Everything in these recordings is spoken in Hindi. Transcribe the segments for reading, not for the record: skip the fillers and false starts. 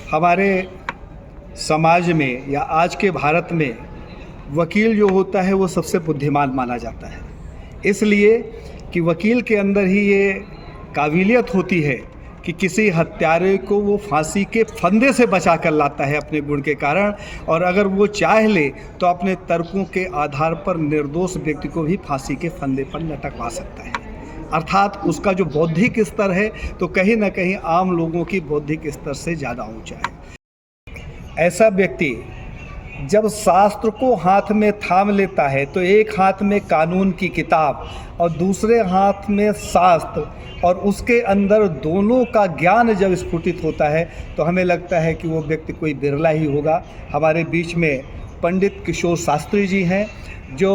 हमारे समाज में या आज के भारत में वकील जो होता है वो सबसे बुद्धिमान माना जाता है, इसलिए कि वकील के अंदर ही ये काबिलियत होती है कि किसी हत्यारे को वो फांसी के फंदे से बचा कर लाता है अपने गुण के कारण, और अगर वो चाह ले तो अपने तर्कों के आधार पर निर्दोष व्यक्ति को भी फांसी के फंदे पर लटकवा सकता है। अर्थात उसका जो बौद्धिक स्तर है तो कहीं ना कहीं आम लोगों की बौद्धिक स्तर से ज़्यादा ऊंचा है। ऐसा व्यक्ति जब शास्त्र को हाथ में थाम लेता है तो एक हाथ में कानून की किताब और दूसरे हाथ में शास्त्र, और उसके अंदर दोनों का ज्ञान जब स्फुटित होता है तो हमें लगता है कि वो व्यक्ति कोई बिरला ही होगा। हमारे बीच में पंडित किशोर शास्त्री जी हैं जो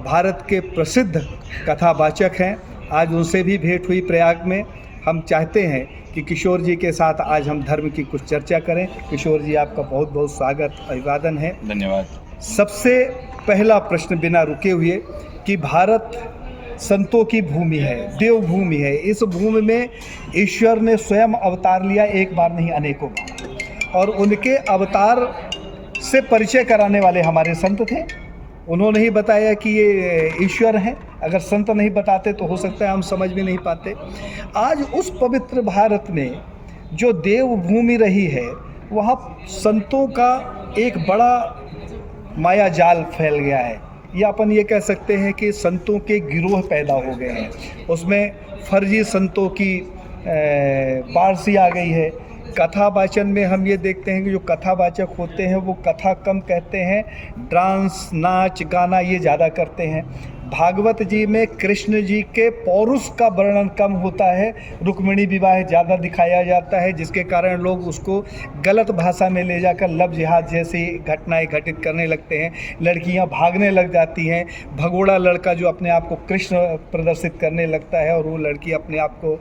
भारत के प्रसिद्ध कथावाचक हैं। आज उनसे भी भेंट हुई प्रयाग में। हम चाहते हैं कि किशोर जी के साथ आज हम धर्म की कुछ चर्चा करें। किशोर जी, आपका बहुत बहुत स्वागत, अभिवादन है। धन्यवाद। सबसे पहला प्रश्न बिना रुके हुए कि भारत संतों की भूमि है, देवभूमि है। इस भूमि में ईश्वर ने स्वयं अवतार लिया, एक बार नहीं अनेकों बार, और उनके अवतार से परिचय कराने वाले हमारे संत थे। उन्होंने ही बताया कि ये ईश्वर हैं। अगर संत नहीं बताते तो हो सकता है हम समझ भी नहीं पाते। आज उस पवित्र भारत में जो देवभूमि रही है वहाँ संतों का एक बड़ा माया जाल फैल गया है, या अपन ये कह सकते हैं कि संतों के गिरोह पैदा हो गए हैं। उसमें फर्जी संतों की बारसी आ गई है। कथावाचन में हम ये देखते हैं कि जो कथावाचक होते हैं वो कथा कम कहते हैं, डांस, नाच, गाना ये ज़्यादा करते हैं। भागवत जी में कृष्ण जी के पौरुष का वर्णन कम होता है, रुक्मिणी विवाह ज़्यादा दिखाया जाता है, जिसके कारण लोग उसको गलत भाषा में ले जाकर लव जिहाद जैसी घटनाएं घटित करने लगते हैं। लड़कियां भागने लग जाती हैं। भगोड़ा लड़का जो अपने आप को कृष्ण प्रदर्शित करने लगता है और वो लड़की अपने आप को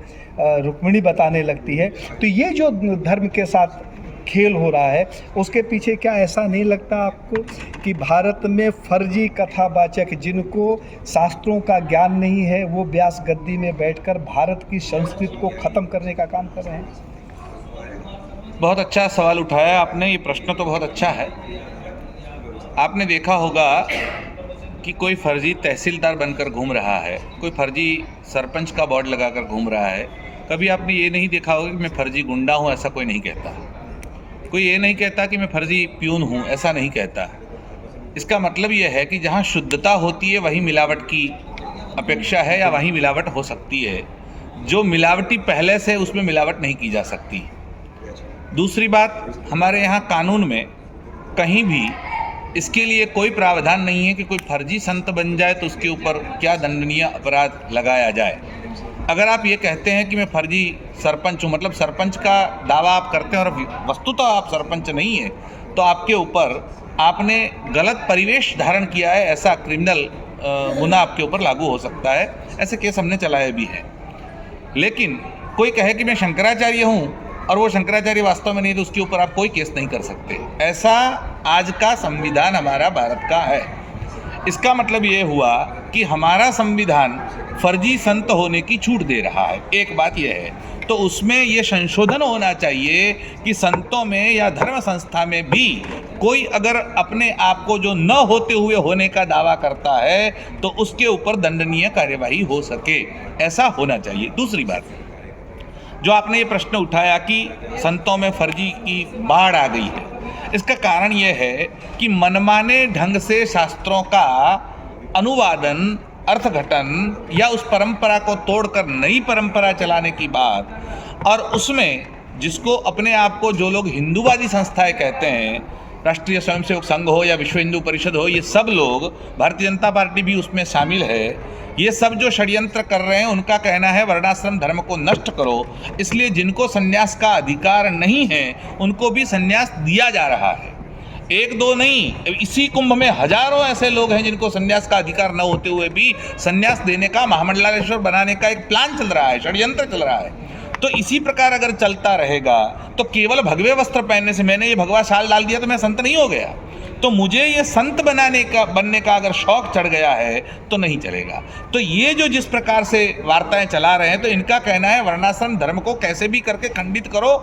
रुक्मिणी बताने लगती है। तो ये जो धर्म के साथ खेल हो रहा है उसके पीछे क्या ऐसा नहीं लगता आपको कि भारत में फर्जी कथावाचक जिनको शास्त्रों का ज्ञान नहीं है वो व्यास गद्दी में बैठकर भारत की संस्कृति को ख़त्म करने का काम कर रहे हैं? बहुत अच्छा सवाल उठाया आपने। ये प्रश्न तो बहुत अच्छा है। आपने देखा होगा कि कोई फर्जी तहसीलदार बनकर घूम रहा है, कोई फर्जी सरपंच का बोर्ड लगाकर घूम रहा है। कभी आपने ये नहीं देखा होगा कि मैं फर्जी गुंडा हूँ, ऐसा कोई नहीं कहता। कोई ये नहीं कहता कि मैं फर्जी प्यून हूँ, ऐसा नहीं कहता। इसका मतलब यह है कि जहाँ शुद्धता होती है वहीं मिलावट की अपेक्षा है या वहीं मिलावट हो सकती है। जो मिलावटी पहले से उसमें मिलावट नहीं की जा सकती। दूसरी बात, हमारे यहाँ कानून में कहीं भी इसके लिए कोई प्रावधान नहीं है कि कोई फर्जी संत बन जाए तो उसके ऊपर क्या दंडनीय अपराध लगाया जाए। अगर आप ये कहते हैं कि मैं फर्जी सरपंच हूँ, मतलब सरपंच का दावा आप करते हैं और वस्तुतः आप सरपंच नहीं है, तो आपके ऊपर आपने गलत परिवेश धारण किया है, ऐसा क्रिमिनल गुना आपके ऊपर लागू हो सकता है। ऐसे केस हमने चलाए भी हैं। लेकिन कोई कहे कि मैं शंकराचार्य हूँ और वो शंकराचार्य वास्तव में नहीं, तो उसके ऊपर आप कोई केस नहीं कर सकते। ऐसा आज का संविधान हमारा भारत का है। इसका मतलब ये हुआ कि हमारा संविधान फर्जी संत होने की छूट दे रहा है। एक बात यह है, तो उसमें ये संशोधन होना चाहिए कि संतों में या धर्म संस्था में भी कोई अगर अपने आप को जो न होते हुए होने का दावा करता है तो उसके ऊपर दंडनीय कार्यवाही हो सके, ऐसा होना चाहिए। दूसरी बात, जो आपने ये प्रश्न उठाया कि संतों में फर्जी की बाढ़ आ गई है, इसका कारण यह है कि मनमाने ढंग से शास्त्रों का अनुवादन, अर्थघटन या उस परंपरा को तोड़कर नई परंपरा चलाने की बात, और उसमें जिसको अपने आप को जो लोग हिंदूवादी संस्थाएं कहते हैं, राष्ट्रीय स्वयंसेवक संघ हो या विश्व हिंदू परिषद हो, ये सब लोग, भारतीय जनता पार्टी भी उसमें शामिल है, ये सब जो षड्यंत्र कर रहे हैं उनका कहना है वर्णाश्रम धर्म को नष्ट करो, इसलिए जिनको संन्यास का अधिकार नहीं है उनको भी संन्यास दिया जा रहा है। एक दो नहीं, इसी कुंभ में हजारों ऐसे लोग हैं जिनको संन्यास का अधिकार न होते हुए भी संन्यास देने का, महामंडलेश्वर बनाने का एक प्लान चल रहा है, षड्यंत्र चल रहा है। तो इसी प्रकार अगर चलता रहेगा तो केवल भगवे वस्त्र पहनने से, मैंने ये भगवा शाल डाल दिया तो मैं संत नहीं हो गया, तो मुझे ये संत बनने का अगर शौक चढ़ गया है तो नहीं चलेगा। तो ये जो जिस प्रकार से वार्ताएं चला रहे हैं, तो इनका कहना है वर्णाश्रम धर्म को कैसे भी करके खंडित करो,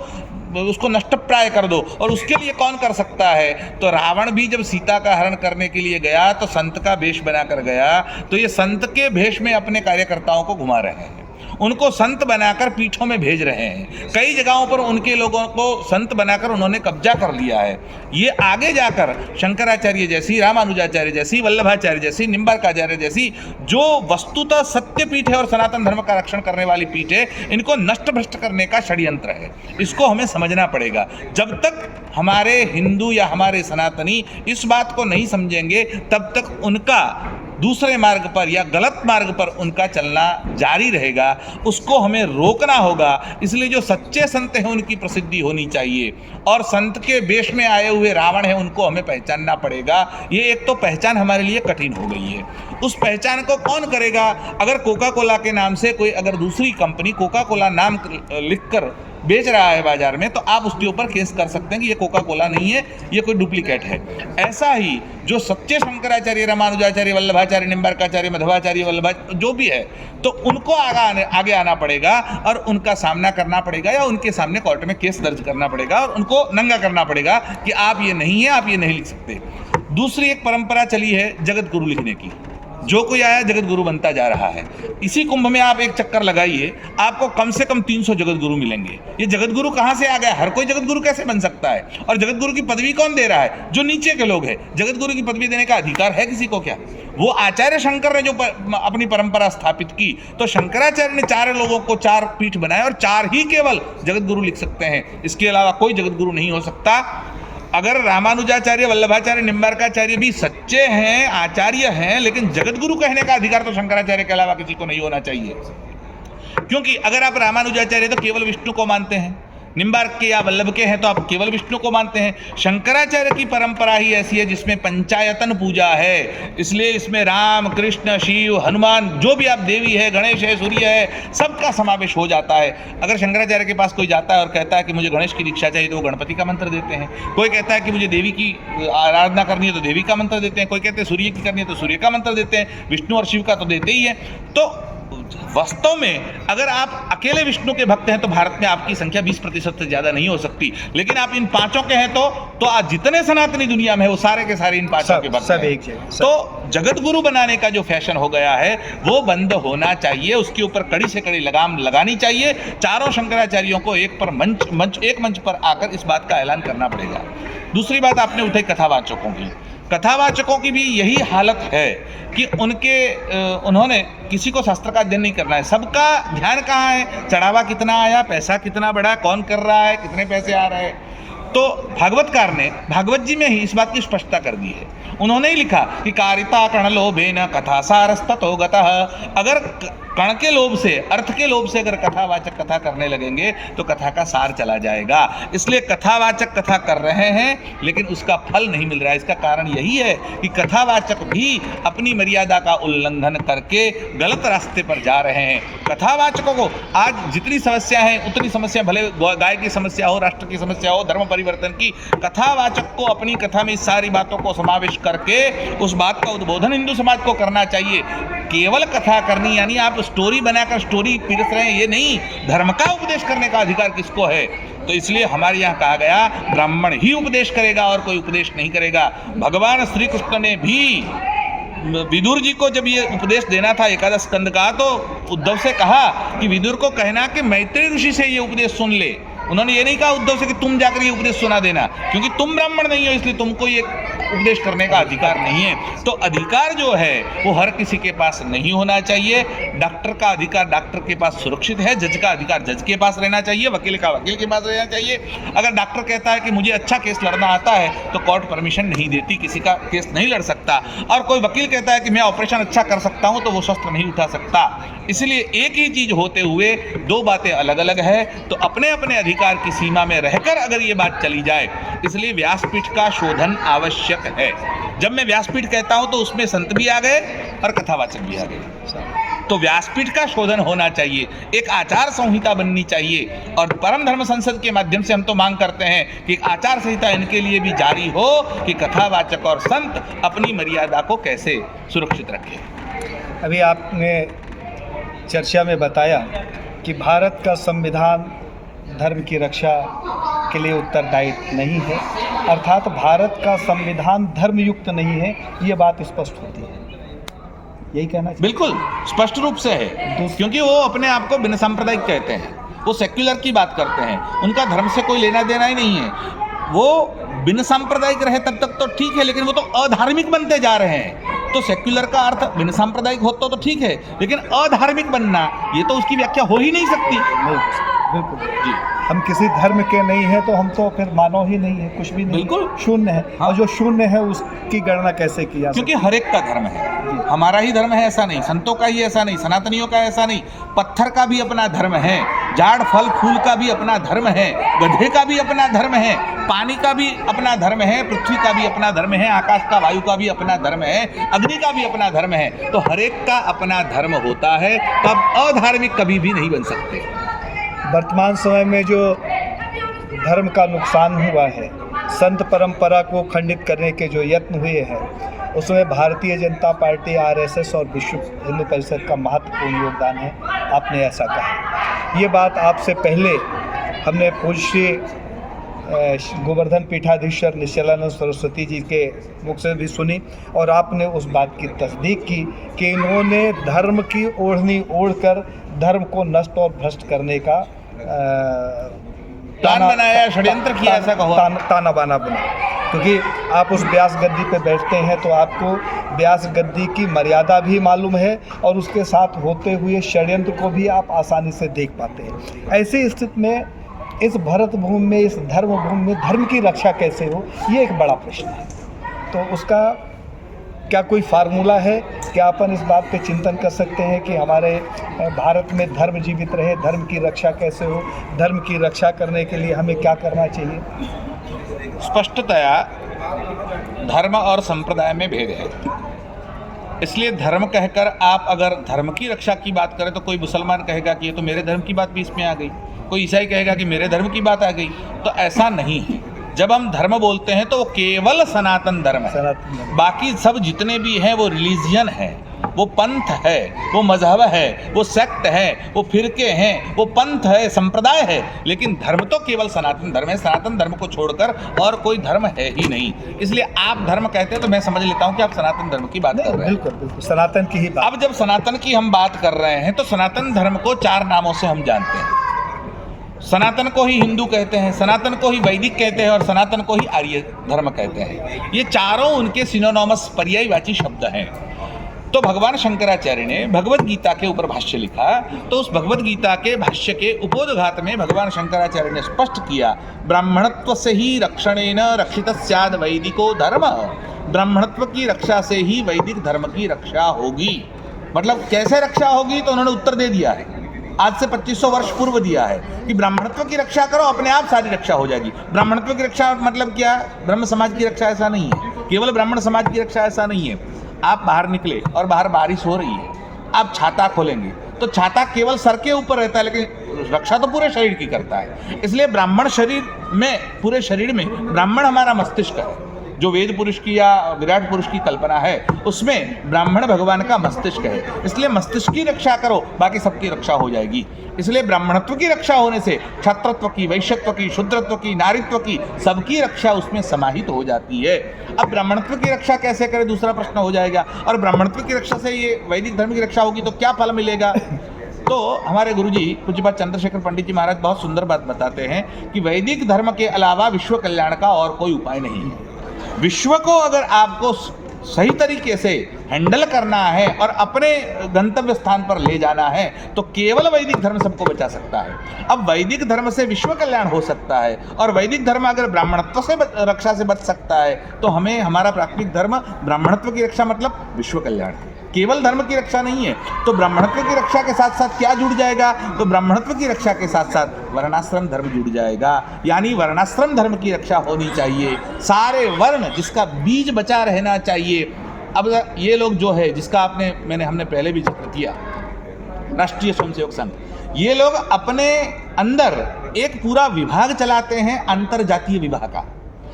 उसको नष्टप्राय कर दो, और उसके लिए कौन कर सकता है? तो रावण भी जब सीता का हरण करने के लिए गया तो संत का वेश बनाकर गया, तो ये संत के भेष में अपने कार्यकर्ताओं को घुमा रहे हैं, उनको संत बनाकर पीठों में भेज रहे हैं। कई जगहों पर उनके लोगों को संत बनाकर उन्होंने कब्जा कर लिया है। ये आगे जाकर शंकराचार्य जैसी, रामानुजाचार्य जैसी, वल्लभाचार्य जैसी, निम्बार्काचार्य जैसी जो वस्तुतः सत्य पीठ है और सनातन धर्म का रक्षण करने वाली पीठ है, इनको नष्ट भ्रष्ट करने का षड्यंत्र है। इसको हमें समझना पड़ेगा। जब तक हमारे हिंदू या हमारे सनातनी इस बात को नहीं समझेंगे, तब तक उनका दूसरे मार्ग पर या गलत मार्ग पर उनका चलना जारी रहेगा। उसको हमें रोकना होगा। इसलिए जो सच्चे संत हैं उनकी प्रसिद्धि होनी चाहिए, और संत के वेश में आए हुए रावण हैं उनको हमें पहचानना पड़ेगा। ये एक तो पहचान हमारे लिए कठिन हो गई है। उस पहचान को कौन करेगा? अगर कोका कोला के नाम से कोई अगर दूसरी कंपनी कोका कोला नाम लिखकर बेच रहा है बाजार में, तो आप उसके ऊपर केस कर सकते हैं कि ये कोका कोला नहीं है, ये कोई डुप्लीकेट है। ऐसा ही जो सच्चे शंकराचार्य, रामानुजाचार्य, वल्लभाचार्य, निम्बार्काचार्य, मध्वाचार्य, वल्लभाचार्य जो भी है, तो उनको आगे आना पड़ेगा और उनका सामना करना पड़ेगा, या उनके सामने कोर्ट में केस दर्ज करना पड़ेगा और उनको नंगा करना पड़ेगा कि आप ये नहीं है, आप ये नहीं लिख सकते। दूसरी एक परंपरा चली है जगत गुरु लिखने की। जो कोई आया जगत गुरु बनता जा रहा है। इसी कुंभ में आप एक चक्कर लगाइए, आपको कम से कम 300 जगत गुरु मिलेंगे। ये जगत गुरु कहाँ से आ गया? हर कोई जगत गुरु कैसे बन सकता है? और जगत गुरु की पदवी कौन दे रहा है? जो नीचे के लोग हैं। जगत गुरु की पदवी देने का अधिकार है किसी को क्या? वो आचार्य शंकर ने जो अपनी परंपरा स्थापित की, तो शंकराचार्य ने 4 लोगों को 4 पीठ बनाए और 4 ही केवल जगत गुरु लिख सकते हैं। इसके अलावा कोई जगत गुरु नहीं हो सकता। अगर रामानुजाचार्य, वल्लभाचार्य, निम्बार्काचार्य भी सच्चे हैं, आचार्य हैं, लेकिन जगत गुरु कहने का अधिकार तो शंकराचार्य के अलावा किसी को नहीं होना चाहिए। क्योंकि अगर आप रामानुजाचार्य तो केवल विष्णु को मानते हैं, निम्बार्क के या वल्लभ के हैं तो आप केवल विष्णु को मानते हैं। शंकराचार्य की परंपरा ही ऐसी है जिसमें पंचायतन पूजा है, इसलिए इसमें राम, कृष्ण, शिव, हनुमान, जो भी आप देवी है, गणेश है, सूर्य है, सबका समावेश हो जाता है। अगर शंकराचार्य के पास कोई जाता है और कहता है कि मुझे गणेश की दीक्षा चाहिए, तो वो गणपति का मंत्र देते हैं। कोई कहता है कि मुझे देवी की आराधना करनी है तो देवी का मंत्र देते हैं। कोई कहते हैं सूर्य की करनी है तो सूर्य का मंत्र देते हैं। विष्णु और शिव का तो देते ही है। तो वास्तव में अगर आप अकेले विष्णु के भक्त हैं तो भारत में आपकी संख्या 20% से ज्यादा नहीं हो सकती, लेकिन आप इन 5 के हैं तो आज जितने सनातनी दुनिया में है वो सारे के सारे इन 5 के भक्त सब हैं। एक जगह। तो जगत गुरु बनाने का जो फैशन हो गया है वो बंद होना चाहिए। उसके ऊपर कड़ी से कड़ी लगाम लगानी चाहिए। चारों शंकराचार्यों को एक मंच पर आकर इस बात का ऐलान करना पड़ेगा। दूसरी बात आपने उठाई कथावाचकों की। कथावाचकों की भी यही हालत है कि उन्होंने किसी को शास्त्र का अध्ययन नहीं करना है। सबका ध्यान कहाँ है? चढ़ावा कितना आया, पैसा कितना बढ़ा, कौन कर रहा है, कितने पैसे आ रहे हैं। तो भागवतकार ने भागवत जी में ही इस बात की स्पष्टता कर दी है। उन्होंने ही लिखा कि कारिता कणलोभेन कथा सारस्ततो गतः। अगर कण के लोभ से, अर्थ के लोभ से अगर कथावाचक कथा करने लगेंगे तो कथा का सार चला जाएगा। इसलिए कथावाचक कथा कर रहे हैं लेकिन उसका फल नहीं मिल रहा है। इसका कारण यही है कि कथावाचक भी अपनी मर्यादा का उल्लंघन करके गलत रास्ते पर जा रहे हैं। कथावाचकों को आज जितनी समस्या है उतनी समस्या, भले गाय की समस्या हो, राष्ट्र की समस्या हो, धर्म परिवर्तन की, कथावाचक को अपनी कथा में इस सारी बातों को समावेश करके उस बात का उद्बोधन हिंदू समाज को करना चाहिए। केवल कथा करनी यानी आप स्टोरी बनाकर स्टोरी पीरस रहे हैं, ये नहीं। धर्म का उपदेश करने का अधिकार किसको है? तो इसलिए हमारे यहाँ कहा गया ब्राह्मण ही उपदेश करेगा और कोई उपदेश नहीं करेगा। भगवान श्री कृष्ण ने भी विदुर जी को जब ये उपदेश देना था एकादश स्कंद का, तो उद्धव से कहा कि विदुर को कहना कि मैत्री ऋषि से ये उपदेश सुन ले। उन्होंने ये नहीं कहा उद्धव से कि तुम जाकर ये उपदेश सुना देना, क्योंकि तुम ब्राह्मण नहीं हो इसलिए तुमको ये उपदेश करने का अधिकार नहीं है। तो अधिकार जो है वो हर किसी के पास नहीं होना चाहिए। डॉक्टर का अधिकार डॉक्टर के पास सुरक्षित है, जज का अधिकार जज के पास रहना चाहिए, वकील का वकील के पास रहना चाहिए। अगर डॉक्टर कहता है कि मुझे अच्छा केस लड़ना आता है तो कोर्ट परमिशन नहीं देती, किसी का केस नहीं लड़ सकता। और कोई वकील कहता है कि मैं ऑपरेशन अच्छा कर सकता हूँ तो वो शस्त्र नहीं उठा सकता। इसलिए एक ही चीज होते हुए दो बातें अलग अलग है। तो अपने अपने अधिकार की सीमा में रहकर अगर ये बात चली जाए, इसलिए व्यासपीठ का शोधन आवश्यक है। जब मैं व्यासपीठ कहता हूं तो उसमें संत भी आ गए और कथावाचक भी आ गए। तो व्यासपीठ का शोधन होना चाहिए, एक आचार संहिता बननी चाहिए। और परम धर्म संसद के माध्यम से हम तो मांग करते हैं कि एक आचार संहिता इनके लिए भी जारी हो कि कथावाचक और संत अपनी मर्यादा को कैसे सुरक्षित रखें। अभी आपने चर्चा में बताया कि भारत का संविधान धर्म की रक्षा के लिए उत्तरदायी नहीं है, अर्थात भारत का संविधान धर्मयुक्त नहीं है, ये बात स्पष्ट होती है। यही कहना चाहिए। बिल्कुल स्पष्ट रूप से है, क्योंकि वो अपने आप को बिन सांप्रदायिक कहते हैं, वो सेक्युलर की बात करते हैं, उनका धर्म से कोई लेना देना ही नहीं है। वो बिन सांप्रदायिक रहे तब तक तो ठीक है, लेकिन वो तो अधार्मिक बनते जा रहे हैं। तो सेक्युलर का अर्थ बिन सांप्रदायिक होता तो ठीक है, लेकिन अधार्मिक बनना ये तो उसकी व्याख्या हो ही नहीं सकती। नहीं, बिल्कुल जी, हम किसी धर्म के नहीं हैं तो हम तो फिर मानव ही नहीं है, कुछ भी नहीं, बिल्कुल शून्य है। हाँ। और जो शून्य है उसकी गणना कैसे किया? क्योंकि हर एक का धर्म है, हमारा ही धर्म है ऐसा नहीं, संतों का ही ऐसा नहीं, सनातनियों का ऐसा नहीं, पत्थर का भी अपना धर्म है, झाड़ फल फूल का भी अपना धर्म है, गधे का भी अपना धर्म है, पानी का भी अपना धर्म है, पृथ्वी का भी अपना धर्म है, आकाश का वायु का भी अपना धर्म है, अग्नि का भी अपना धर्म है। तो हर एक का अपना धर्म होता है, तब अधार्मिक कभी भी नहीं बन सकते। वर्तमान समय में जो धर्म का नुकसान हुआ है, संत परंपरा को खंडित करने के जो यत्न हुए हैं, उसमें भारतीय जनता पार्टी, आरएसएस और विश्व हिंदू परिषद का महत्वपूर्ण योगदान है। आपने ऐसा कहा। ये बात आपसे पहले हमने पूज्य गोवर्धन पीठाधीश्वर निश्चलानंद सरस्वती जी के मुख से भी सुनी, और आपने उस बात की तस्दीक की कि इन्होंने धर्म की ओढ़नी ओढ़कर धर्म को नष्ट और भ्रष्ट करने का प्लान बनाया, षड्यंत्र किया, ऐसा कहो। ताना बाना बना। क्योंकि आप उस व्यास गद्दी पे बैठते हैं तो आपको व्यास गद्दी की मर्यादा भी मालूम है, और उसके साथ होते हुए षड्यंत्र को भी आप आसानी से देख पाते हैं। ऐसी स्थिति में इस भरत भूमि में, इस धर्म भूमि में धर्म की रक्षा कैसे हो, ये एक बड़ा प्रश्न है। तो उसका क्या कोई फार्मूला है? क्या अपन इस बात पे चिंतन कर सकते हैं कि हमारे भारत में धर्म जीवित रहे, धर्म की रक्षा कैसे हो? धर्म की रक्षा करने के लिए हमें क्या करना चाहिए? स्पष्टतया धर्म और संप्रदाय में भेद है, इसलिए धर्म कहकर आप अगर धर्म की रक्षा की बात करें तो कोई मुसलमान कहेगा कि ये तो मेरे धर्म की बात भी इसमें आ गई, कोई ईसाई कहेगा कि मेरे धर्म की बात आ गई। तो ऐसा नहीं है। जब हम धर्म बोलते हैं तो वो केवल सनातन धर्म है, बाकी सब जितने भी हैं वो रिलीजियन है, वो पंथ है, वो मजहब है, वो सेक्ट है, वो फिरके हैं, वो पंथ है, संप्रदाय है, लेकिन धर्म तो केवल सनातन धर्म है। सनातन धर्म को छोड़कर और कोई धर्म है ही नहीं। इसलिए आप धर्म कहते हैं तो मैं समझ लेता हूं कि आप सनातन धर्म की बात कर रहे हैं। बिल्कुल, सनातन की ही बात। अब जब सनातन की हम बात कर रहे हैं तो सनातन धर्म को 4 नामों से हम जानते हैं। सनातन को ही हिंदू कहते हैं, सनातन को ही वैदिक कहते हैं, और सनातन को ही आर्य धर्म कहते हैं। ये चारों उनके सिनोनिमस पर्यायवाची शब्द हैं। तो भगवान शंकराचार्य ने भगवत गीता के ऊपर भाष्य लिखा, तो उस भगवत गीता के भाष्य के उपोद्घात में भगवान शंकराचार्य ने स्पष्ट किया, ब्राह्मणत्व से ही रक्षणेन रक्षित स्याद वैदिको धर्म। ब्राह्मणत्व की रक्षा से ही वैदिक धर्म की रक्षा होगी। मतलब कैसे रक्षा होगी, तो उन्होंने उत्तर दे दिया है, आज से 2500 वर्ष पूर्व दिया है कि ब्राह्मणत्व की रक्षा करो, अपने आप सारी रक्षा हो जाएगी। ब्राह्मणत्व की रक्षा मतलब क्या? ब्रह्म समाज की रक्षा ऐसा नहीं है, केवल ब्राह्मण समाज की रक्षा ऐसा नहीं है। आप बाहर निकले और बाहर बारिश हो रही है, आप छाता खोलेंगे तो छाता केवल सर के ऊपर रहता है, लेकिन रक्षा तो पूरे शरीर की करता है। इसलिए ब्राह्मण शरीर में, पूरे शरीर में ब्राह्मण हमारा मस्तिष्क है। जो वेद पुरुष की या विराट पुरुष की कल्पना है उसमें ब्राह्मण भगवान का मस्तिष्क है। इसलिए मस्तिष्क की रक्षा करो, बाकी सबकी रक्षा हो जाएगी। इसलिए ब्राह्मणत्व की रक्षा होने से क्षत्रत्व की, वैश्यत्व की, शूद्रत्व की, नारीत्व की, सबकी रक्षा उसमें समाहित हो जाती है। अब ब्राह्मणत्व की रक्षा कैसे करें, दूसरा प्रश्न हो जाएगा। और ब्राह्मणत्व की रक्षा से ये वैदिक धर्म की रक्षा होगी तो क्या फल मिलेगा? तो हमारे गुरुजी पूज्यपाद चंद्रशेखर पंडित जी महाराज बहुत सुंदर बात बताते हैं कि वैदिक धर्म के अलावा विश्व कल्याण का और कोई उपाय नहीं है। विश्व को अगर आपको सही तरीके से हैंडल करना है और अपने गंतव्य स्थान पर ले जाना है तो केवल वैदिक धर्म सबको बचा सकता है। अब वैदिक धर्म से विश्व कल्याण हो सकता है, और वैदिक धर्म अगर ब्राह्मणत्व से रक्षा से बच सकता है तो हमें हमारा प्राथमिक धर्म ब्राह्मणत्व की रक्षा मतलब विश्व कल्याण है, केवल धर्म की रक्षा नहीं है। तो ब्राह्मणत्व की रक्षा के साथ साथ क्या जुड़ जाएगा? तो ब्राह्मणत्व की रक्षा के साथ साथ वर्णाश्रम धर्म जुड़ जाएगा, यानी वर्णाश्रम धर्म की रक्षा होनी चाहिए। सारे वर्ण, जिसका बीज बचा रहना चाहिए। अब ये लोग जो है, जिसका हमने पहले भी जिक्र किया, राष्ट्रीय स्वयंसेवक संघ, ये लोग अपने अंदर एक पूरा विभाग चलाते हैं अंतर जातीय विवाह का।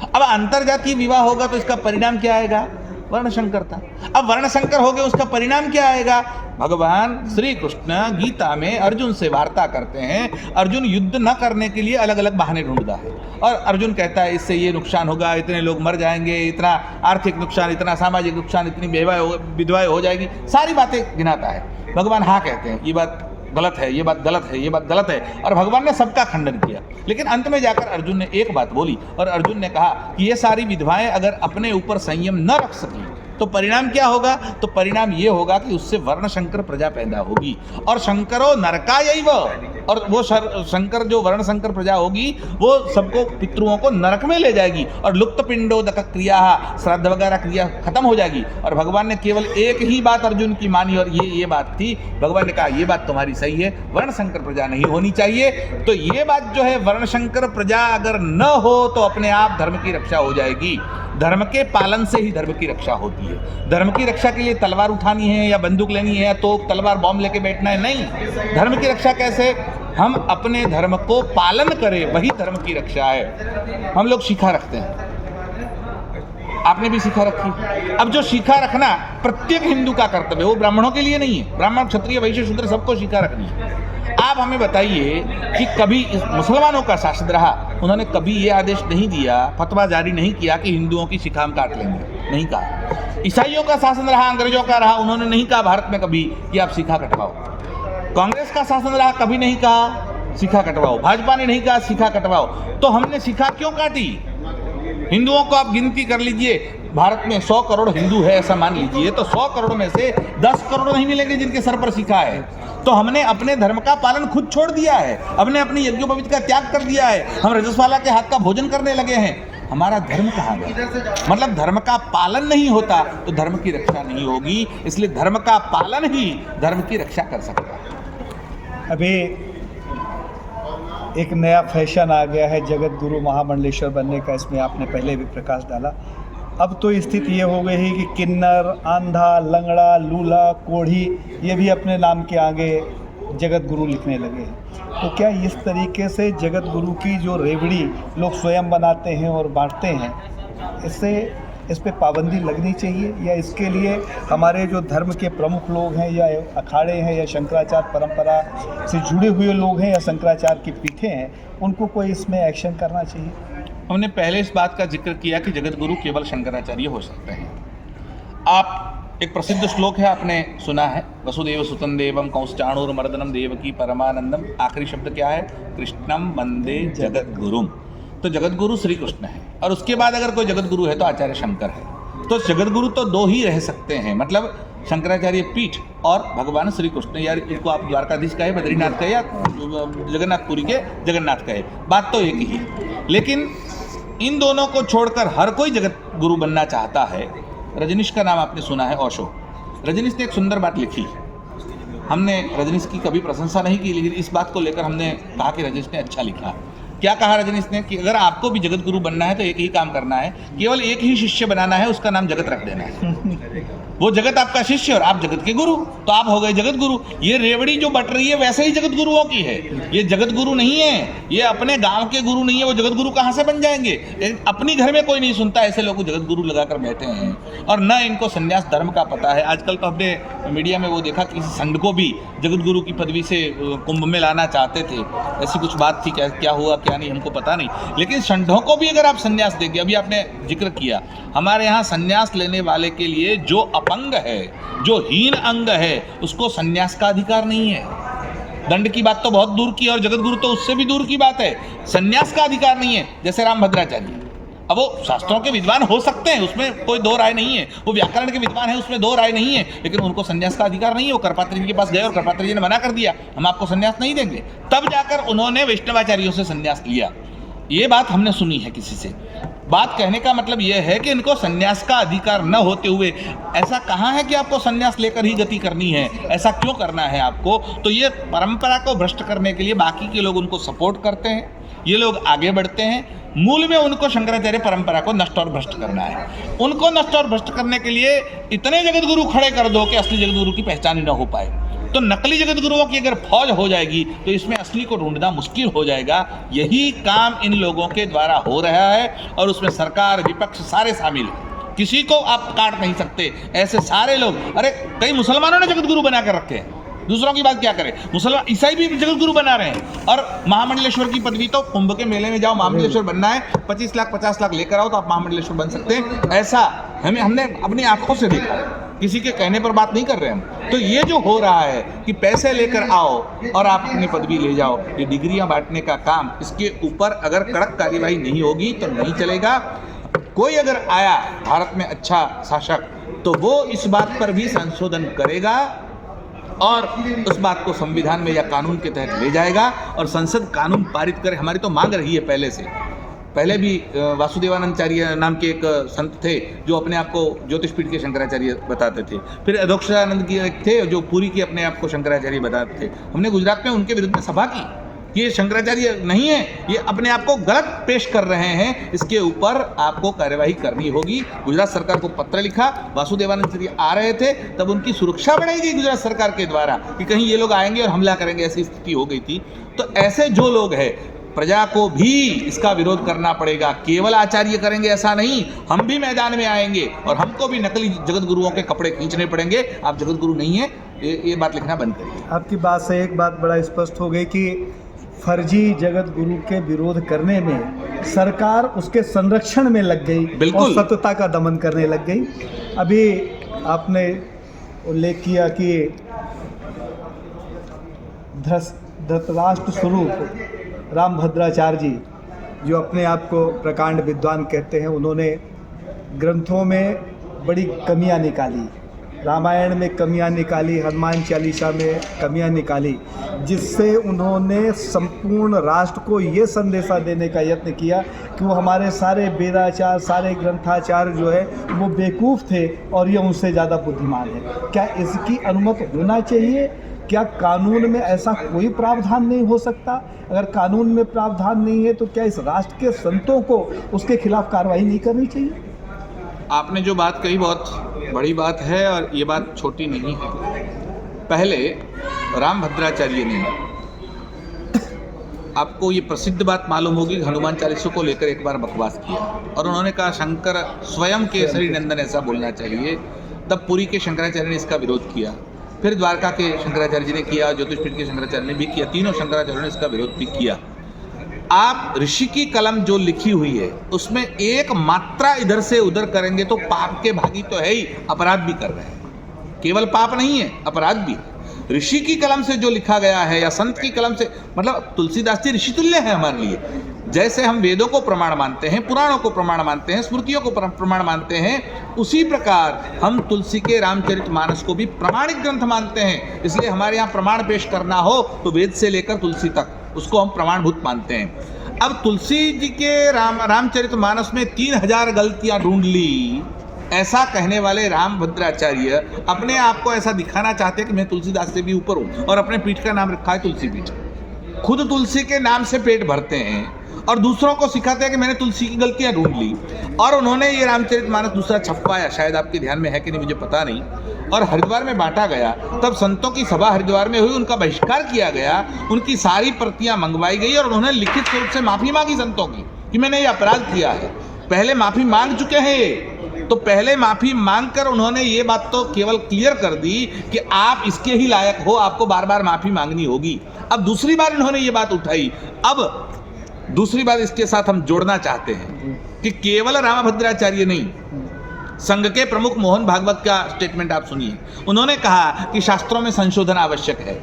अब अंतर जातीय विवाह होगा तो इसका परिणाम क्या आएगा? वर्णशंकर था। अब वर्णशंकर हो गए, उसका परिणाम क्या आएगा? भगवान श्री कृष्ण गीता में अर्जुन से वार्ता करते हैं। अर्जुन युद्ध न करने के लिए अलग अलग बहाने ढूंढता है और अर्जुन कहता है इससे ये नुकसान होगा, इतने लोग मर जाएंगे, इतना आर्थिक नुकसान, इतना सामाजिक नुकसान, इतनी विधवाएं हो जाएगी, सारी बातें गिनाता है। भगवान हाँ कहते हैं, ये बात गलत है, ये बात गलत है, ये बात गलत है, और भगवान ने सबका खंडन किया। लेकिन अंत में जाकर अर्जुन ने एक बात बोली और अर्जुन ने कहा कि ये सारी विधवाएं अगर अपने ऊपर संयम न रख सकी तो परिणाम क्या होगा? तो परिणाम ये होगा कि उससे वर्णशंकर प्रजा पैदा होगी और शंकरो नरकायैव, और वो शंकर जो वर्णशंकर प्रजा होगी वो सबको पितृओं को नरक में ले जाएगी और लुप्त पिंडोदक क्रिया, श्राद्ध वगैरह क्रिया खत्म हो जाएगी। और भगवान ने केवल एक ही बात अर्जुन की मानी और ये बात थी, भगवान ने कहा ये बात तुम्हारी सही है, वर्णशंकर प्रजा नहीं होनी चाहिए। तो ये बात जो है, वर्णशंकर प्रजा अगर न हो तो अपने आप धर्म की रक्षा हो जाएगी। धर्म के पालन से ही धर्म की रक्षा होती है। धर्म की रक्षा के लिए तलवार उठानी है या बंदूक लेनी है या तोप तलवार बॉम्ब लेके बैठना है, नहीं। धर्म की रक्षा कैसे? हम अपने धर्म को पालन करें, वही धर्म की रक्षा है। हम लोग शिखा रखते हैं, आपने भी शिखा रखी। अब जो शिखा रखना प्रत्येक हिंदू का कर्तव्य है, वो ब्राह्मणों के लिए नहीं है। ब्राह्मण, क्षत्रिय, वैश्य, शूद्र सबको शिखा रखनी है। आप हमें बताइए कि कभी मुसलमानों का शासन रहा, उन्होंने कभी ये आदेश नहीं दिया, फतवा जारी नहीं किया कि हिंदुओं की शिखा हम काट लेंगे, नहीं कहा। ईसाइयों का शासन रहा, अंग्रेजों का रहा, उन्होंने नहीं कहा भारत में कभी कि आप शिखा कटवाओ। कांग्रेस का शासन रहा, कभी नहीं कहा शिखा कटवाओ। भाजपा ने नहीं कहा शिखा कटवाओ। तो हमने शिखा क्यों काटी? हिंदुओं को आप गिनती कर लीजिए, भारत में 100 करोड़ हिंदू है ऐसा मान लीजिए, तो 100 करोड़ में से 10 करोड़ नहीं मिलेंगे जिनके सर पर शिखा है। तो हमने अपने धर्म का पालन खुद छोड़ दिया है, हमने अपनी यज्ञोपवीत का त्याग कर दिया है, हम रजस्वाला के हाथ का भोजन करने लगे हैं। हमारा धर्म कहाँ गया? मतलब धर्म का पालन नहीं होता तो धर्म की रक्षा नहीं होगी, इसलिए धर्म का पालन ही धर्म की रक्षा कर सकता है। अभी एक नया फैशन आ गया है जगत गुरु महामंडलेश्वर बनने का, इसमें आपने पहले भी प्रकाश डाला। अब तो स्थिति ये हो गई है कि किन्नर, आंधा, लंगड़ा, लूला, कोढ़ी ये भी अपने नाम के आगे जगत गुरु लिखने लगे हैं। तो क्या इस तरीके से जगत गुरु की जो रेवड़ी लोग स्वयं बनाते हैं और बांटते हैं, इससे इस पे पाबंदी लगनी चाहिए, या इसके लिए हमारे जो धर्म के प्रमुख लोग हैं या अखाड़े हैं या शंकराचार्य परंपरा से जुड़े हुए लोग हैं या शंकराचार्य की पीठें हैं, उनको कोई इसमें एक्शन करना चाहिए? हमने पहले इस बात का जिक्र किया कि जगत गुरु केवल शंकराचार्य हो सकते हैं। आप एक प्रसिद्ध श्लोक है, आपने सुना है, वसुदेव सुतं देवम कंसचाणूरमर्दनम देवकी परमानंदम। आखिरी शब्द क्या है? कृष्णम वंदे जगत गुरुम। तो जगत गुरु श्री कृष्ण है, और उसके बाद अगर कोई जगत गुरु है तो आचार्य शंकर है। तो जगत गुरु तो दो ही रह सकते हैं, मतलब शंकराचार्य पीठ और भगवान श्री कृष्ण। यार इनको आप द्वारकाधीश कहे, बद्रीनाथ कहे या जगन्नाथपुरी के जगन्नाथ कहे, बात तो एक ही। लेकिन इन दोनों को छोड़कर हर कोई जगत गुरु बनना चाहता है। रजनीश का नाम आपने सुना है, ओशो। रजनीश ने एक सुंदर बात लिखी। हमने रजनीश की कभी प्रशंसा नहीं की, लेकिन इस बात को लेकर हमने कहा कि रजनीश ने अच्छा लिखा। क्या कहा रजनीश ने? कि अगर आपको भी जगत गुरु बनना है तो एक ही काम करना है, केवल एक ही शिष्य बनाना है, उसका नाम जगत रख देना है। वो जगत आपका शिष्य और आप जगत के गुरु, तो आप हो गए जगत गुरु। ये रेवड़ी जो बट रही है वैसे ही जगत गुरुओं की है, ये जगत गुरु नहीं है, ये अपने गांव के गुरु नहीं है। वो जगत गुरु कहाँ से बन जाएंगे? अपनी घर में कोई नहीं सुनता, ऐसे लोग जगत गुरु लगाकर बैठे हैं और न इनको संन्यास धर्म का पता है। आजकल तो हमने मीडिया में वो देखा कि किसी संघ को भी जगत गुरु की पदवी से कुंभ में लाना चाहते थे, ऐसी कुछ बात थी। क्या हुआ क्या नहीं हमको पता नहीं, लेकिन संघों को भी अगर आप संन्यास देंगे, अभी आपने जिक्र किया, हमारे यहाँ संन्यास लेने वाले के लिए जो अपंग है, जो हीन अंग है, उसको संन्यास का अधिकार नहीं है। दंड की बात तो बहुत दूर की, और जगत गुरु तो उससे भी दूर की बात है। संन्यास का अधिकार नहीं है। जैसे रामभद्राचार्य, अब वो शास्त्रों के विद्वान हो सकते हैं, उसमें कोई दो राय नहीं है, वो व्याकरण के विद्वान है, उसमें दो राय नहीं है, लेकिन उनको संन्यास का अधिकार नहीं है। वो करपात्री जी के पास गए और करपात्री जी ने मना कर दिया, हम आपको संन्यास नहीं देंगे। तब जाकर उन्होंने वैष्णवाचार्यों से संन्यास लिया। ये बात हमने सुनी है किसी से। बात कहने का मतलब यह है कि इनको संन्यास का अधिकार न होते हुए, ऐसा कहाँ है कि आपको संन्यास लेकर ही गति करनी है, ऐसा क्यों करना है आपको? तो ये परंपरा को भ्रष्ट करने के लिए बाकी के लोग उनको सपोर्ट करते हैं, ये लोग आगे बढ़ते हैं। मूल में उनको शंकराचार्य परंपरा को नष्ट और भ्रष्ट करना है। उनको नष्ट और भ्रष्ट करने के लिए इतने जगत गुरु खड़े कर दो कि असली जगत गुरु की पहचान ही न हो पाए। तो नकली जगत गुरुओं की अगर फौज हो जाएगी तो इसमें असली को ढूंढना मुश्किल हो जाएगा। यही काम इन लोगों के द्वारा हो रहा है और उसमें सरकार, विपक्ष सारे शामिल हैं। किसी को आप काट नहीं सकते। ऐसे सारे लोग, अरे कई मुसलमानों ने जगत गुरु बना कर रखे हैं, दूसरों की बात क्या करें, मुसलमान ईसाई भी जगत गुरु बना रहे हैं। और महामंडलेश्वर की पदवी तो कुंभ के मेले में जाओ, महामंडलेश्वर बनना है, 25 लाख 50 लाख लेकर आओ तो आप महामंडलेश्वर बन सकते हैं। ऐसा हमने अपनी आंखों से देखा है, किसी के कहने पर बात नहीं कर रहे हम। तो ये जो हो रहा है कि पैसे लेकर आओ और आप अपनी पदवी ले जाओ, ये डिग्रियां बांटने का काम, इसके ऊपर अगर कड़क कार्यवाही नहीं होगी तो नहीं चलेगा। कोई अगर आया भारत में अच्छा शासक तो वो इस बात पर भी संशोधन करेगा और उस बात को संविधान में या कानून के तहत ले जाएगा और संसद कानून पारित करे। हमारी तो मांग रही है पहले से। पहले भी वासुदेवानंदाचार्य नाम के एक संत थे जो अपने आप को ज्योतिषपीठ के शंकराचार्य बताते थे। फिर अधोक्षरानंद की एक थे जो पूरी के अपने आप को शंकराचार्य बताते थे। हमने गुजरात में उनके विरुद्ध में सभा की, ये शंकराचार्य नहीं है, ये अपने आप को गलत पेश कर रहे हैं, इसके ऊपर आपको कार्यवाही करनी होगी। गुजरात सरकार को पत्र लिखा, वासुदेवानंद जी आ रहे थे तब उनकी सुरक्षा बढ़ाई गई गुजरात सरकार के द्वारा कि कहीं ये लोग आएंगे और हमला करेंगे, ऐसी स्थिति हो गई थी। तो ऐसे जो लोग हैं, प्रजा को भी इसका विरोध करना पड़ेगा। केवल आचार्य करेंगे ऐसा नहीं, हम भी मैदान में आएंगे और हमको भी नकली जगत गुरुओं के कपड़े खींचने पड़ेंगे। आप जगत गुरु नहीं है, ये बात लिखना बंद करिए। आपकी बात से एक बात बड़ा स्पष्ट हो गई कि फर्जी जगत गुरु के विरोध करने में सरकार उसके संरक्षण में लग गई, बिल्कुल, और सत्यता का दमन करने लग गई। अभी आपने उल्लेख किया कि धृतराष्ट्र स्वरूप रामभद्राचार्य जी, जो अपने आप को प्रकांड विद्वान कहते हैं, उन्होंने ग्रंथों में बड़ी कमियां निकाली, रामायण में कमियां निकाली, हनुमान चालीसा में कमियां निकाली, जिससे उन्होंने संपूर्ण राष्ट्र को ये संदेशा देने का यत्न किया कि वो हमारे सारे वेदाचार, सारे ग्रंथाचार्य जो है वो बेवकूफ़ थे और ये उनसे ज़्यादा बुद्धिमान है। क्या इसकी अनुमति होना चाहिए? क्या कानून में ऐसा कोई प्रावधान नहीं हो सकता? अगर कानून में प्रावधान नहीं है तो क्या इस राष्ट्र के संतों को उसके खिलाफ कार्रवाई नहीं करनी चाहिए? आपने जो बात कही बहुत बड़ी बात है और ये बात छोटी नहीं है। पहले रामभद्राचार्य ने, आपको ये प्रसिद्ध बात मालूम होगी, हनुमान चालीसा को लेकर एक बार बकवास किया और उन्होंने कहा शंकर स्वयं केसरी नंदन ऐसा बोलना चाहिए। तब पुरी के शंकराचार्य ने इसका विरोध किया, फिर द्वारका के शंकराचार्य जी ने किया, ज्योतिषपीठ के शंकराचार्य ने भी किया, तीनों शंकराचार्यों ने इसका विरोध भी किया। आप ऋषि की कलम जो लिखी हुई है उसमें एक मात्रा इधर से उधर करेंगे तो पाप के भागी तो है ही, अपराध भी कर रहे हैं। केवल पाप नहीं है, अपराध भी। ऋषि की कलम से जो लिखा गया है या संत की कलम से, मतलब तुलसीदास जी ऋषि तुल्य है हमारे लिए। जैसे हम वेदों को प्रमाण मानते हैं, पुराणों को प्रमाण मानते हैं, स्मृतियों को प्रमाण मानते हैं, उसी प्रकार हम तुलसी के रामचरितमानस को भी प्रमाणिक ग्रंथ मानते हैं। इसलिए हमारे यहाँ प्रमाण पेश करना हो तो वेद से लेकर तुलसी तक उसको हम प्रमाणभूत मानते हैं। अब तुलसी जी के रामचरितमानस में 3000 गलतियां ढूंढ ली, ऐसा कहने वाले रामभद्राचार्य अपने आप को ऐसा दिखाना चाहते हैं कि मैं तुलसीदास से भी ऊपर हूँ और अपने पीठ का नाम रखा है तुलसी पीठ। खुद तुलसी के नाम से पेट भरते हैं और दूसरों को सिखाते हैं कि मैंने तुलसी की गलतियां ढूंढ ली। और उन्होंने ये रामचरितमानस दूसरा छपवाया, शायद आपके ध्यान में है कि नहीं मुझे पता नहीं, और हरिद्वार में बांटा गया। तब संतों की सभा हरिद्वार में हुई, उनका बहिष्कार किया गया, उनकी सारी प्रतियां मंगवाई गई और उन्होंने लिखित स्वरूप से माफी मांगी संतों की कि मैंने ये अपराध किया है। पहले माफी मांग चुके हैं, तो पहले माफी मांगकर उन्होंने ये बात तो केवल क्लियर कर दी कि आप इसके ही लायक हो, आपको बार बार माफी मांगनी होगी। अब दूसरी बार इन्होंने ये बात उठाई। अब दूसरी बात इसके साथ हम जोड़ना चाहते हैं कि केवल रामभद्राचार्य नहीं, संघ के प्रमुख मोहन भागवत का स्टेटमेंट आप सुनिए। उन्होंने कहा कि शास्त्रों में संशोधन आवश्यक है।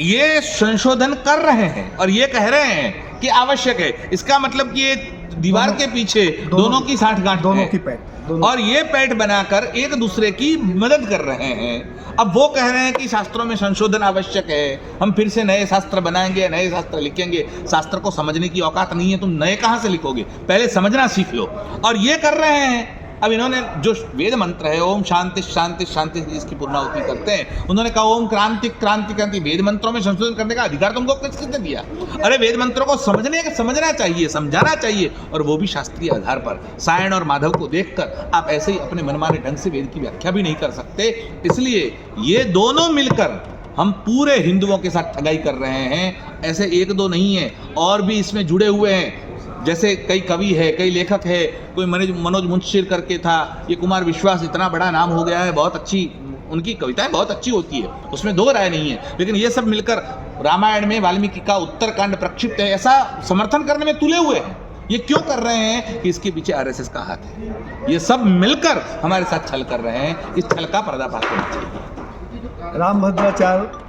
ये संशोधन कर रहे हैं और ये कह रहे हैं कि आवश्यक है। इसका मतलब कि ये दीवार के पीछे दोनों की साठगांठ, दोनों की पैठ, और ये पैठ बनाकर एक दूसरे की मदद कर रहे हैं। अब वो कह रहे हैं कि शास्त्रों में संशोधन आवश्यक है, हम फिर से नए शास्त्र बनाएंगे, नए शास्त्र लिखेंगे। शास्त्र को समझने की औकात नहीं है, तुम नए कहाँ से लिखोगे, पहले समझना सीख लो। और ये कर रहे हैं। अब इन्होंने जो वेद मंत्र है ओम शांति शांति शांति जिसकी पूर्णाहुति करते हैं, उन्होंने कहा ओम क्रांति क्रांति क्रांति। वेद मंत्रों में संशोधन करने का अधिकार तुमको किसने दिया? अरे वेद मंत्रों को समझना चाहिए, समझाना चाहिए, और वो भी शास्त्रीय आधार पर। सायण और माधव को देखकर आप ऐसे ही अपने मनमाने ढंग से वेद की व्याख्या भी नहीं कर सकते। इसलिए ये दोनों मिलकर हम पूरे हिंदुओं के साथ ठगाई कर रहे हैं। ऐसे एक दो नहीं है, और भी इसमें जुड़े हुए हैं। जैसे कई कवि है, कई लेखक है, कोई मनोज मुंशीर करके था, ये कुमार विश्वास इतना बड़ा नाम हो गया है, बहुत अच्छी उनकी कविताएं बहुत अच्छी होती है, उसमें दो राय नहीं है। लेकिन ये सब मिलकर रामायण में वाल्मीकि का उत्तरकांड प्रक्षिप्त है ऐसा समर्थन करने में तुले हुए हैं। ये क्यों कर रहे हैं कि इसके पीछे आरएसएस का हाथ है। ये सब मिलकर हमारे साथ छल कर रहे हैं, इस छल का पर्दाफाश होना चाहिए। रामभद्राचार्य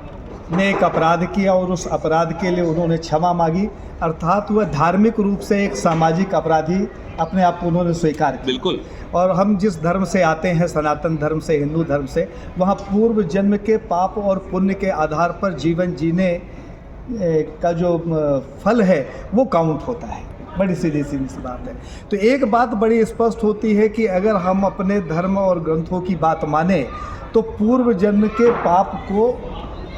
ने एक अपराध किया और उस अपराध के लिए उन्होंने क्षमा मांगी, अर्थात वह धार्मिक रूप से एक सामाजिक अपराधी अपने आप को उन्होंने स्वीकार किया। बिल्कुल। और हम जिस धर्म से आते हैं, सनातन धर्म से, हिंदू धर्म से, वहाँ पूर्व जन्म के पाप और पुण्य के आधार पर जीवन जीने का जो फल है वो काउंट होता है। बड़ी सीधी सी बात है। तो एक बात बड़ी स्पष्ट होती है कि अगर हम अपने धर्म और ग्रंथों की बात माने तो पूर्व जन्म के पाप को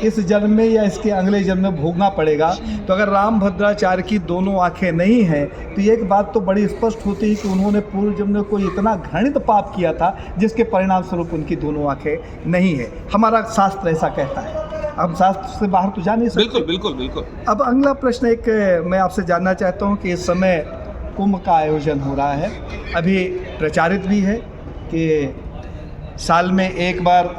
इस जन्म में या इसके अगले जन्म में भोगना पड़ेगा। तो अगर रामभद्राचार्य की दोनों आंखें नहीं हैं तो एक बात तो बड़ी स्पष्ट होती है कि उन्होंने पूर्व जन्म में कोई इतना घृणित पाप किया था जिसके परिणाम स्वरूप उनकी दोनों आंखें नहीं है। हमारा शास्त्र ऐसा कहता है, अब शास्त्र से बाहर तो जा नहीं सकते। बिल्कुल बिल्कुल बिल्कुल। अब अगला प्रश्न एक मैं आपसे जानना चाहता हूँ कि इस समय कुंभ का आयोजन हो रहा है, अभी प्रचारित भी है कि साल में एक बार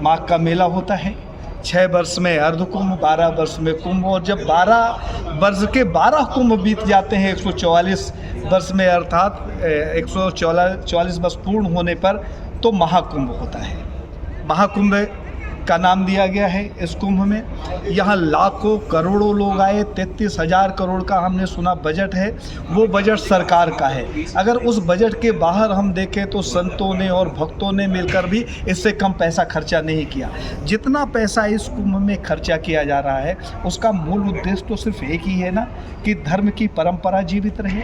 माघ का मेला होता है, 6 वर्ष में अर्ध कुंभ, 12 वर्ष में कुंभ, और जब 12 वर्ष के 12 कुंभ बीत जाते हैं 144 वर्ष में, अर्थात 144 वर्ष पूर्ण होने पर तो महाकुंभ होता है। महाकुंभ का नाम दिया गया है इस कुंभ में। यहाँ लाखों करोड़ों लोग आए, 33,000 करोड़ का हमने सुना बजट है, वो बजट सरकार का है। अगर उस बजट के बाहर हम देखें तो संतों ने और भक्तों ने मिलकर भी इससे कम पैसा खर्चा नहीं किया। जितना पैसा इस कुंभ में खर्चा किया जा रहा है उसका मूल उद्देश्य तो सिर्फ एक ही है ना, कि धर्म की परंपरा जीवित रहे,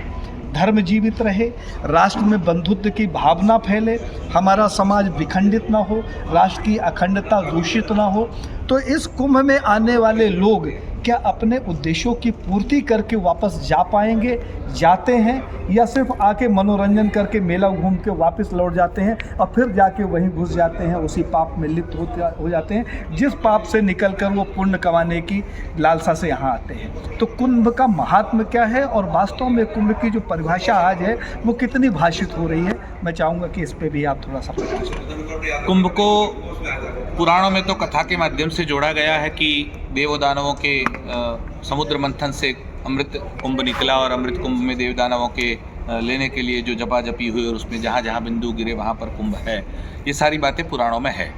धर्म जीवित रहे, राष्ट्र में बंधुत्व की भावना फैले, हमारा समाज विखंडित ना हो, राष्ट्र की अखंडता दूषित ना हो। तो इस कुंभ में आने वाले लोग क्या अपने उद्देश्यों की पूर्ति करके वापस जा पाएंगे, जाते हैं, या सिर्फ आके मनोरंजन करके मेला घूम के वापस लौट जाते हैं और फिर जाके वहीं घुस जाते हैं, उसी पाप में लिप्त हो जाते हैं जिस पाप से निकलकर वो पुण्य कमाने की लालसा से यहाँ आते हैं। तो कुंभ का महात्म्य क्या है और वास्तव में कुंभ की जो परिभाषा आज है वो कितनी भाषित हो रही है, मैं चाहूँगा कि इस पर भी आप थोड़ा सा प्रकाश करें। कुंभ को पुराणों में तो कथा के माध्यम से जोड़ा गया है कि देवदानवों के समुद्र मंथन से अमृत कुंभ निकला और अमृत कुंभ में देवदानवों के लेने के लिए जो जपाजपी हुई और उसमें जहाँ जहाँ बिंदु गिरे वहाँ पर कुंभ है। ये सारी बातें पुराणों में है,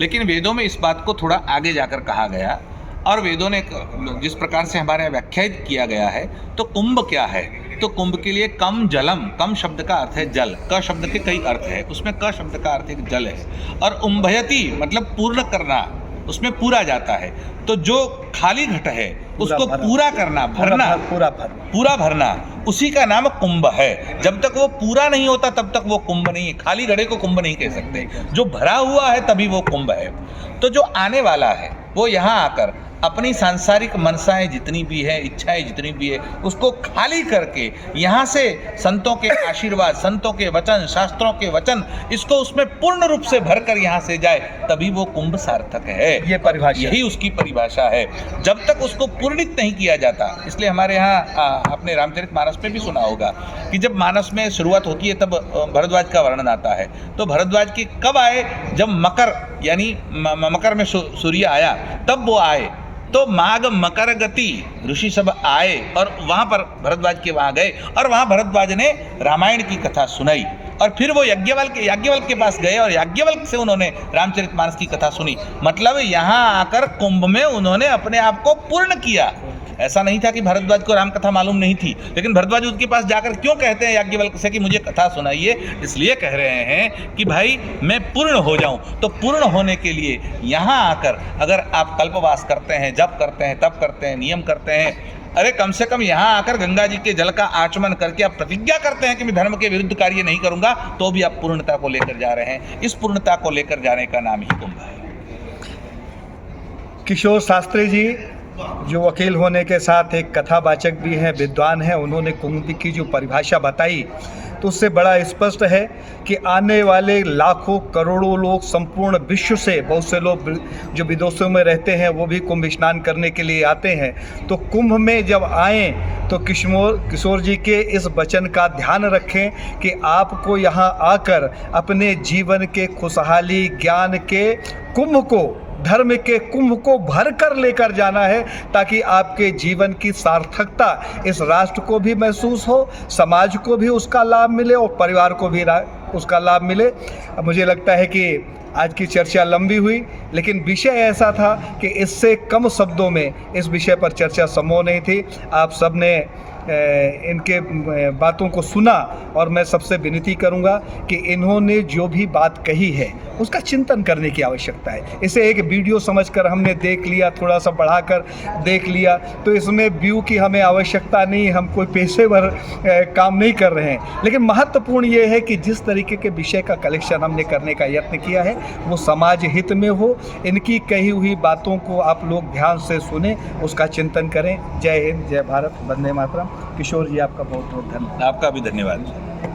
लेकिन वेदों में इस बात को थोड़ा आगे जाकर कहा गया और वेदों ने जिस प्रकार से हमारे यहाँ व्याख्यायित किया गया है। तो कुंभ क्या है, तो कुंभ के लिए कम जलम, कम शब्द का अर्थ है जल, क शब्द के कई अर्थ है, उसमें क शब्द का अर्थ एक जल है, और उम्भयति मतलब पूर्ण करना, उसमें पूरा जाता है। तो जो खाली घट है उसको पूरा करना, भरना, पूरा भरना, उसी का नाम कुंभ है। जब तक वो पूरा नहीं होता तब तक वो कुंभ नहीं है। खाली घड़े को कुंभ नहीं कह सकते, जो भरा हुआ है तभी वो कुंभ है। तो जो आने वाला है वो यहाँ आकर अपनी सांसारिक मनसाएं जितनी भी है, इच्छाएं जितनी भी है, उसको खाली करके यहाँ से संतों के आशीर्वाद, संतों के वचन, शास्त्रों के वचन, इसको उसमें पूर्ण रूप से भरकर यहाँ से जाए, तभी वो कुंभ सार्थक है। ये परिभाषा, यही उसकी परिभाषा है। जब तक उसको पूर्णित नहीं किया जाता, इसलिए हमारे यहाँ आपने रामचरितमानस में भी सुना होगा कि जब मानस में शुरुआत होती है तब भरद्वाज का वर्णन आता है। तो भरद्वाज की कब आए, जब मकर यानी मकर में सूर्य आया तब वो आए। तो माघ मकर गति ऋषि सब आए और वहाँ पर भरद्वाज के वहाँ गए और वहाँ भरद्वाज ने रामायण की कथा सुनाई और फिर वो याज्ञवल्क्य के पास गए और याज्ञवल्क्य से उन्होंने रामचरितमानस की कथा सुनी। मतलब यहाँ आकर कुंभ में उन्होंने अपने आप को पूर्ण किया। ऐसा नहीं था कि भरद्वाज को राम कथा मालूम नहीं थी, लेकिन भरद्वाज उसके पास जाकर क्यों कहते हैं याज्ञवल्क्य से कि मुझे कथा सुनाइए, इसलिए कह रहे हैं कि भाई मैं पूर्ण हो जाऊं। तो पूर्ण होने के लिए यहाँ आकर अगर आप कल्पवास करते हैं, जप करते हैं, तप करते हैं, नियम करते हैं, अरे कम से कम यहाँ आकर गंगा जी के जल का आचमन करके आप प्रतिज्ञा करते हैं कि मैं धर्म के विरुद्ध कार्य नहीं करूंगा, तो भी आप पूर्णता को लेकर जा रहे हैं। इस पूर्णता को लेकर जाने का नाम ही कुंभ है। किशोर शास्त्री जी, जो वकील होने के साथ एक कथावाचक भी हैं, विद्वान हैं, उन्होंने कुंभ की जो परिभाषा बताई तो उससे बड़ा स्पष्ट है कि आने वाले लाखों करोड़ों लोग संपूर्ण विश्व से, बहुत से लोग जो विदेशों में रहते हैं वो भी कुंभ स्नान करने के लिए आते हैं। तो कुंभ में जब आएँ तो किशोर जी के इस वचन का ध्यान रखें कि आपको यहाँ आकर अपने जीवन के खुशहाली ज्ञान के कुंभ को, धर्म के कुंभ को भर कर लेकर जाना है, ताकि आपके जीवन की सार्थकता इस राष्ट्र को भी महसूस हो, समाज को भी उसका लाभ मिले और परिवार को भी उसका लाभ मिले। मुझे लगता है कि आज की चर्चा लंबी हुई, लेकिन विषय ऐसा था कि इससे कम शब्दों में इस विषय पर चर्चा संभव नहीं थी। आप सब ने इनके बातों को सुना और मैं सबसे विनती करूंगा कि इन्होंने जो भी बात कही है उसका चिंतन करने की आवश्यकता है। इसे एक वीडियो समझकर हमने देख लिया, थोड़ा सा बढ़ाकर देख लिया, तो इसमें व्यू की हमें आवश्यकता नहीं, हम कोई पेशेवर काम नहीं कर रहे हैं। लेकिन महत्वपूर्ण ये है कि जिस तरीके के विषय का कलेक्शन हमने करने का यत्न किया है वो समाज हित में हो। इनकी कही हुई बातों को आप लोग ध्यान से सुने, उसका चिंतन करें। जय हिंद, जय भारत, वंदे मातरम। किशोर जी, आपका बहुत बहुत धन्यवाद। आपका भी धन्यवाद।